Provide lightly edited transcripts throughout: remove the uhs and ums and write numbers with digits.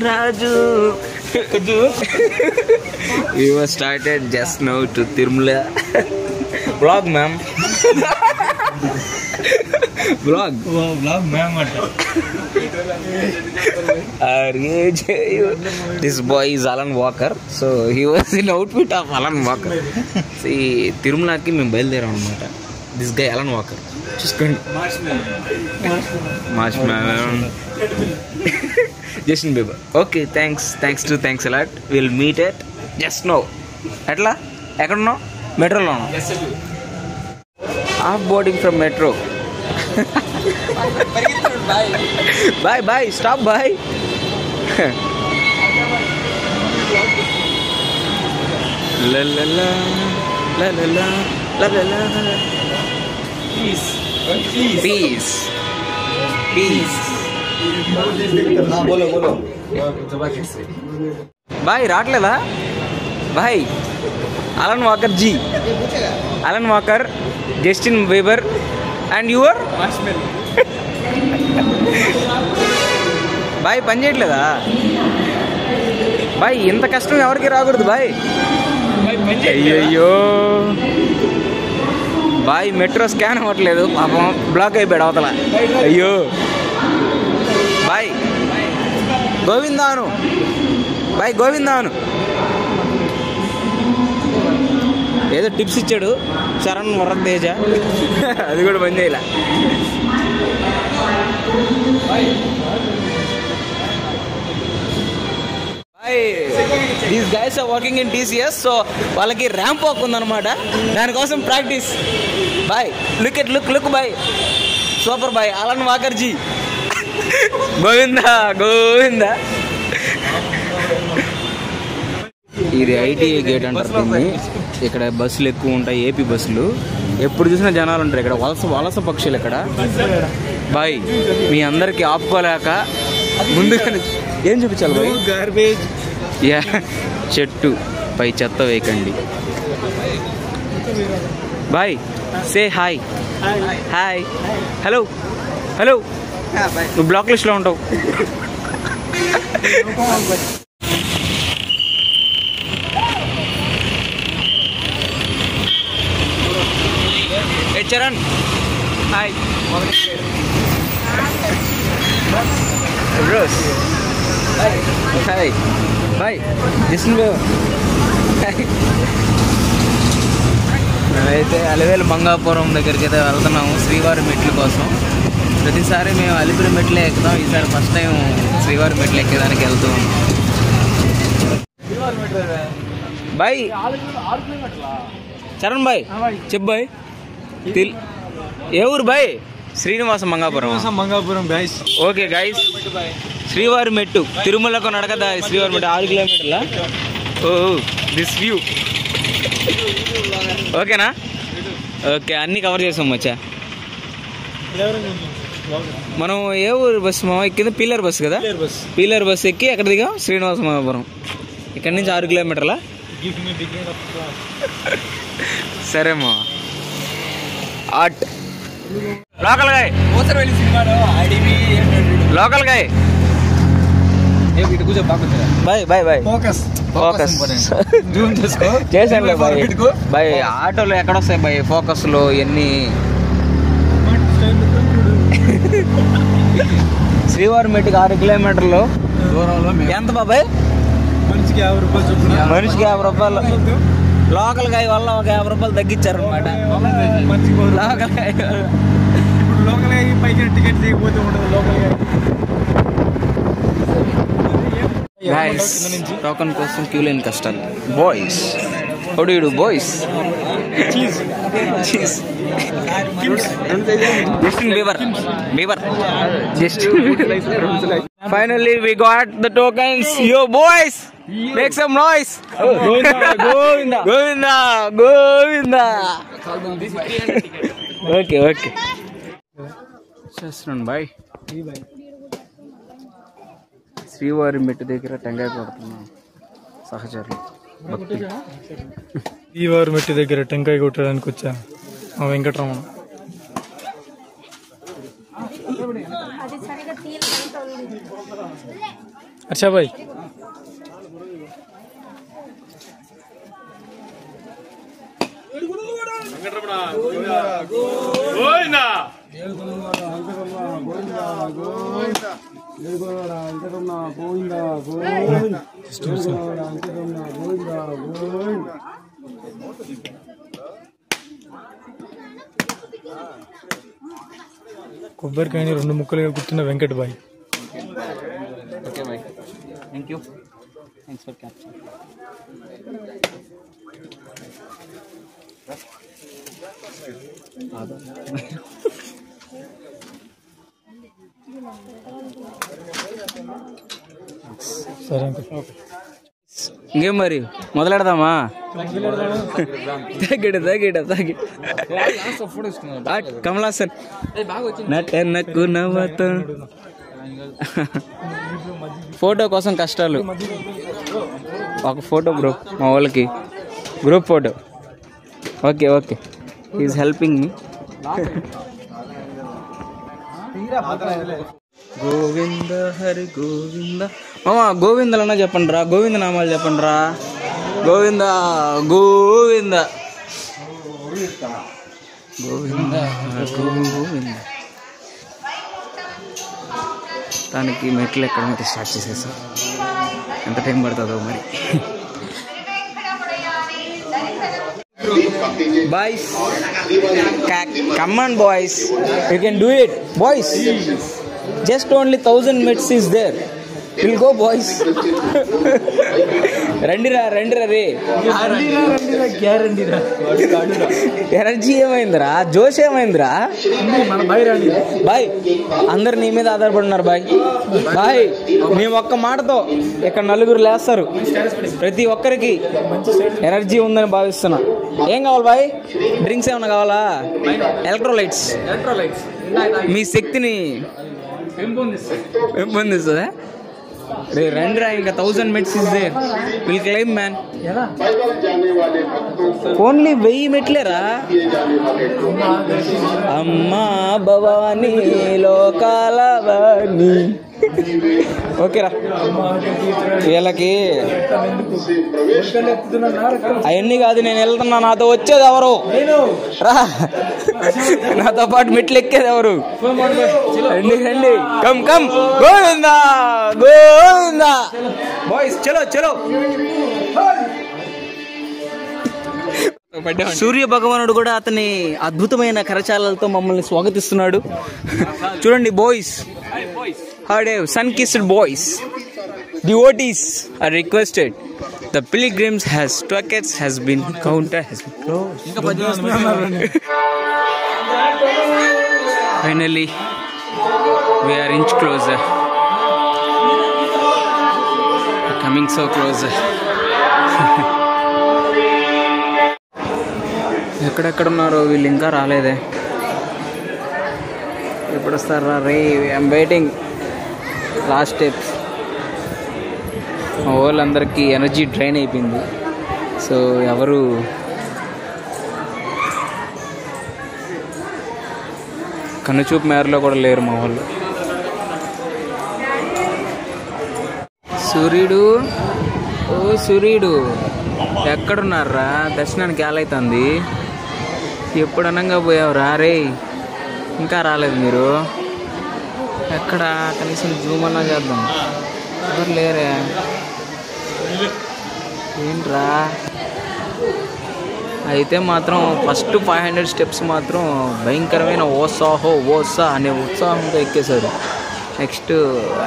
Raju. We were started just now to Tirumala. Vlog, ma'am. Vlog. Oh, vlog, ma'am. This boy is Alan Walker. So he was in outfit of Alan Walker. See, Tirumala ki మేము బయలుదేరాం అన్నమాట. This guy Alan Walker. చూసుకోండి. Marshmallow. Justin Bieber. Okay, thanks a lot. We'll meet at just now. ఎట్లా ఎక్కడ ఉన్నావు? మెట్రోలో ఉన్నావు. Off boarding from metro. Bye. Stop, bye. La la la la la la la la la. Peace. बोलो boy రావట్లేదా boy? Alan Walker ji, Alan Walker, Justin Bieber and your boy పని చేయట్లేదా bye? ఇంత కష్టం ఎవరికి రాకూడదు బాయ్. అయ్యయ్యో బాయ్ మెట్రో స్కాన్ అవ్వట్లేదు పాపం, బ్లాక్ అయిపోయాడు అవతల. అయ్యో బాయ్ గోవిందాను, బాయ్ గోవిందాను. ఏదో టిప్స్ ఇచ్చాడు శరణ్ వరతేజ, అది కూడా పని చేయాల. These guys are working in TCS. So వాళ్ళకి ర్యాంప్ వాక్ ఉందన్నమాట, దానికోసం practice. Boy look boy, super boy Alan Walker ji. Govinda. ఇది ITA గేట్ అంటారు దీన్ని. ఇక్కడ బస్సులు ఎక్కువ ఉంటాయి, ఏపీ బస్సులు. ఎప్పుడు చూసినా జనాలు ఉంటారు ఇక్కడ, వలస పక్షులు ఇక్కడ. బాయ్ మీ అందరికి ఆపుకోలేక ముందుగా ఏం చూపించాలి బాయ్? గార్బేజ్. యా, చెట్టు పై చెత్త వేయకండి. Boy say hi. హలో నువ్వు బ్లాక్ లిస్ట్లో ఉంటావు. Charan hi. Rose hi. Boy Justin Bieber. మేమైతే అలివేలు మంగాపురం దగ్గరికి అయితే వెళ్తున్నాము శ్రీవారి మెట్ల కోసం. ప్రతిసారి మేము అలిపిరి మెట్లే ఎక్కుతాం, ఈసారి ఫస్ట్ టైం శ్రీవారి మెట్లు ఎక్కేదానికి వెళ్తూ ఉన్నాం. బాయ్ చరణ్ బాయ్ చెప్పు బాయ్. ఏ ఊరు boy? Srinivasa Mangapuram guys. Okay guys, Srivari Mettu తిరుమలకు నడకదా. శ్రీవారి మెట్టు 6 కిలోమీటర్ల. ఓ దిస్ వ్యూ ఓకేనా? ఓకే అన్నీ కవర్ చేసాం మచ్చా. మనం ఏ ఊరు బస్సు ఎక్కింది? పీలర్ బస్సు కదా. పీలర్ బస్సు ఎక్కి ఎక్కడ దిగాం? శ్రీనివాస మంగాపురం. ఇక్కడ నుంచి 6 కిలోమీటర్ల. సరేమా ఆర్ట్ లోకల్ గాయ్ బాయ్ చేశాను బాయ్. ఆటోలో ఎక్కడొస్తాయి బాయ్ ఫోకస్లో ఎన్ని? శ్రీవారి మెట్టికి 6 కిలోమీటర్లు దూరంలో. ఎంత బాబాయ్? మనిషికి 50 రూపాయలు. లోకల్ గాయ వల్ల ఒక 50 రూపాయలు తగ్గించారు అనమాట. టోకన్ కోసం క్యూ లైన్ కష్టాలు. Boys how do you do boys? Cheese Justin Bieber. Finally we got the tokens. Yo boys, make some noise. Govinda. Okay. చేస్తున్నాను బాయ్. శ్రీవారి మెట్టు దగ్గర టెంకాయ కొడుతున్నాం సహచరులు. శ్రీవారి మెట్టు దగ్గర టెంకాయ కొట్టడానికి వచ్చా మా వెంకటరమణ. अच्छा भाई కొబ్బరికాయని 2 ముక్కలుగా గుర్తున్న Venkat boy. Okay boy, thank you, thanks for capture. సరే అంకుల్. ఇంకేం మరి మొదలెడదామా? కమలాసన్ నటనకు నవ్వతో ఫోటో కోసం కష్టాలు. ఒక ఫోటో బ్రో మా వాళ్ళకి, group photo. Okay okay, is helping me. Govinda Hari Govinda. మామా గోవిందలన్నా చెప్పండి రా, గోవింద నామాలు చెప్పండి రా. గోవింద గోవింద గోవింద గోవింద. దానికి మెట్లు ఎక్కడం అయితే స్టార్ట్ చేసేసాం. ఎంత టైం పడుతుందో మరి. Boys, come on boys, you can do it boys. Just only 1000 meters is there. We'll go boys. రండిరా రే. ఎనర్జీ ఏమైందిరా, జోష్ ఏమైందిరా? బాయ్ అందరు నీ మీద ఆధారపడినారు బాయ్. బాయ్ నీ ఒక్క మాటతో ఇక్కడ నలుగురు లేస్తారు. ప్రతి ఒక్కరికి ఎనర్జీ ఉందని భావిస్తున్నా. ఏం కావాలి బాయ్? డ్రింక్స్ ఏమన్నా కావాలా? ఎలక్ట్రోలైట్స్ మీ శక్తిని పెంపొందిస్తుందా? రే రండిరా, ఇంకా 1000 మెట్స్ is there. Will climb man. Only 1000 మెట్లేరా? అమ్మా భవానీ లోకాల వాణి. ఓకేరా, వీళ్ళకి అవన్నీ కాదు, నేను వెళ్తున్నా. నాతో వచ్చేది ఎవరు రా? నాతో పాటు మెట్లు ఎక్కేది ఎవరు? రండి రండి, come come. Govinda Govinda boys, చలో చలో. సూర్య భగవానుడు కూడా అతని అద్భుతమైన కరచాలతో మమ్మల్ని స్వాగతిస్తున్నాడు. చూడండి boys, sun kissed boys. Devotees are requested. The pilgrims has tickets has been counter has been closed. Finally we are inch closer, coming so closer. ఎక్కడెక్కడ ఉన్నారో వీళ్ళు, ఇంకా రాలేదే. ఎప్పుడు వస్తారా రే? I'm waiting. Last steps. మా వాళ్ళందరికీ ఎనర్జీ డ్రైన్ అయిపోయింది. సో ఎవరు కన్నుచూపు మేరలో కూడా లేరు మా వాళ్ళు. సూర్యుడు, ఓ సూర్యుడు ఎక్కడున్నారా? దర్శనానికి ఏలైతుంది. ఎప్పుడు అనంగా పోయావురా రే? ఇంకా రాలేదు మీరు. ఎక్కడ? కనీసం జూమ్ అన్నా చేద్దాం. ఎవరు లేరే? ఏంట్రా? అయితే మాత్రం ఫస్ట్ 500 స్టెప్స్ మాత్రం భయంకరమైన ఓసా అనే ఉత్సాహంతో ఎక్కేశారు. నెక్స్ట్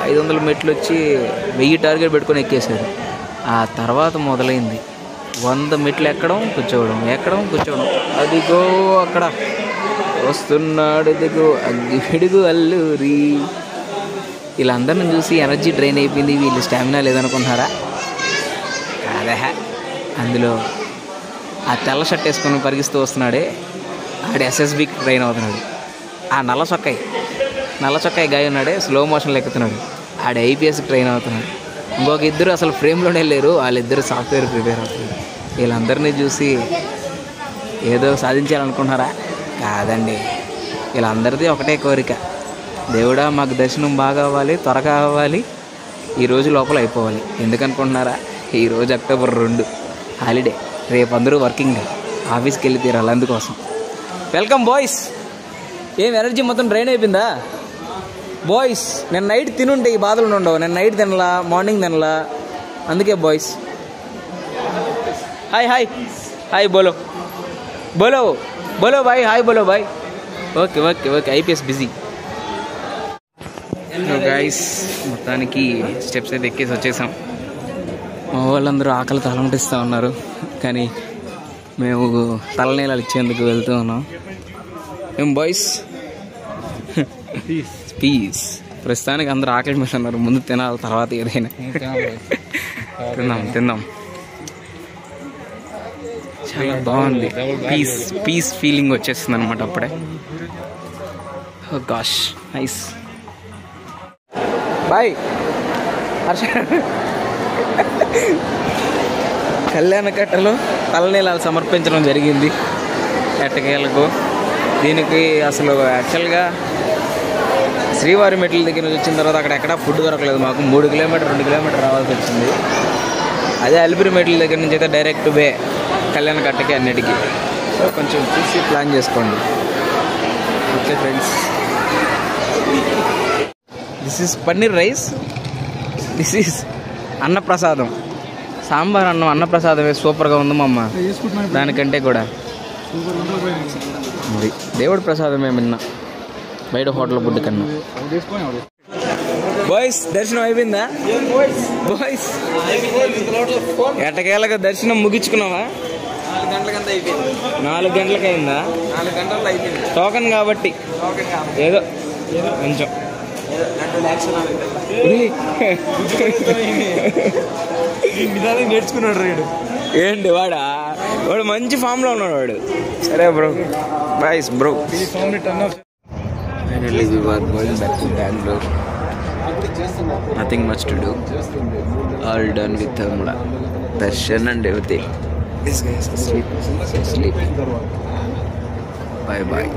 500 మెట్లు వచ్చి 1000 టార్గెట్ పెట్టుకొని ఎక్కేశారు. ఆ తర్వాత మొదలైంది 100 మెట్లు ఎక్కడం కూర్చోవడం, ఎక్కడం కూర్చోవడం. అదిగో అక్కడ వస్తున్నాడు, ఇదిగో అగ్గిపిడుగు అల్లూరి. వీళ్ళందరిని చూసి ఎనర్జీ డ్రైన్ అయిపోయింది. వీళ్ళు స్టామినా లేదనుకుంటున్నారా? కాదా, అందులో ఆ తెల్ల షర్ట్ వేసుకొని పరిగిస్తూ వస్తున్నాడే ఆడు ఎస్ఎస్బికి ట్రైన్ అవుతున్నాడు. ఆ నల్ల చొక్కాయి గాయ ఉన్నాడే స్లో మోషన్లో ఎక్కుతున్నాడు, ఆడు ఐపీఎస్కి ట్రైన్ అవుతున్నాడు. ఇంకొక ఇద్దరు అసలు ఫ్రేమ్లోనే లేరు, వాళ్ళిద్దరు సాఫ్ట్వేర్ ప్రిపేర్ అవుతున్నారు. వీళ్ళందరినీ చూసి ఏదో సాధించాలనుకుంటున్నారా? కాదండి, వీళ్ళందరిది ఒకటే కోరిక. దేవుడా మాకు దర్శనం బాగా అవ్వాలి, త్వరగా అవ్వాలి, ఈ రోజు లోపల అయిపోవాలి. ఎందుకనుకుంటున్నారా? ఈరోజు అక్టోబర్ 2 హాలిడే, రేపు అందరూ వర్కింగ్ డే, ఆఫీస్కి వెళ్ళి తీరాలి. అందుకోసం వెల్కమ్ బాయ్స్. ఏం ఎనర్జీ మొత్తం డ్రైన్ అయిపోయిందా బాయ్స్? నేను నైట్ తినుంటే ఈ బాధలు ఉండవు. నేను నైట్ తినలా, మార్నింగ్ తినలా, అందుకే బాయ్స్. హాయ్ హాయ్ హాయ్ బోలో బోలో బోలో బాయ్, హాయ్ బోలో boy. Okay okay okay, IPS busy. Guys మొత్తానికి స్టెప్స్ అయితే ఎక్కేసి వచ్చేసాం. మా వాళ్ళందరూ ఆకలి తలమటిస్తూ ఉన్నారు, కానీ మేము తలనీళ్ళు ఇచ్చేందుకు వెళ్తూ ఉన్నాం. ఏం బాయ్స్? పీస్. ప్రస్తుతానికి అందరూ ఆకలి మీద ఉన్నారు. ముందు తినాలి, తర్వాత ఏదైనా తిందాం. చాలా బాగుంది. పీస్ ఫీలింగ్ వచ్చేస్తుంది అనమాట అప్పుడే. Gosh nice. బాయ్ హర్ష. కళ్యాణకట్టలో తలనీలాలు సమర్పించడం జరిగింది ఎట్టకేలకు. దీనికి అసలు యాక్చువల్గా శ్రీవారి మెట్ల దగ్గర నుంచి వచ్చిన తర్వాత అక్కడ ఎక్కడా ఫుడ్ దొరకలేదు మాకు. 3 కిలోమీటర్ 2 కిలోమీటర్ రావాల్సి వచ్చింది. అదే అలిపిరి మెట్ల దగ్గర నుంచి అయితే డైరెక్ట్ వే కళ్యాణకట్టకి అన్నిటికీ. సో కొంచెం చూసి ప్లాన్ చేసుకోండి. Okay friends, this is paneer rice, this is అన్నప్రసాదం. సాంబార్ అన్నం అన్నప్రసాదమే సూపర్గా ఉంది మా అమ్మ. దానికంటే కూడా మరి దేవుడి ప్రసాదమే మిన్న బయట హోటల్ ఫుడ్ కన్నా. బాయ్స్ దర్శనం అయిపోయిందా? బాయ్స్ ఎట్టకేళ్ళగా దర్శనం ముగించుకున్నావా? 4 గంటలకు అయిందా? 4 గంటలు అయిపోయింది. టోకన్ కాబట్టి ఏదో కొంచెం నేర్చుకున్నాడు రేడు. ఏంటి వాడు మంచి ఫామ్ లో ఉన్నాడు వాడు. సరే bro, boys bro. Finally we were going back to Bangalore. Nothing much to do. All done with Thamula, Darshan and everything. This guy is asleep. Bye bye.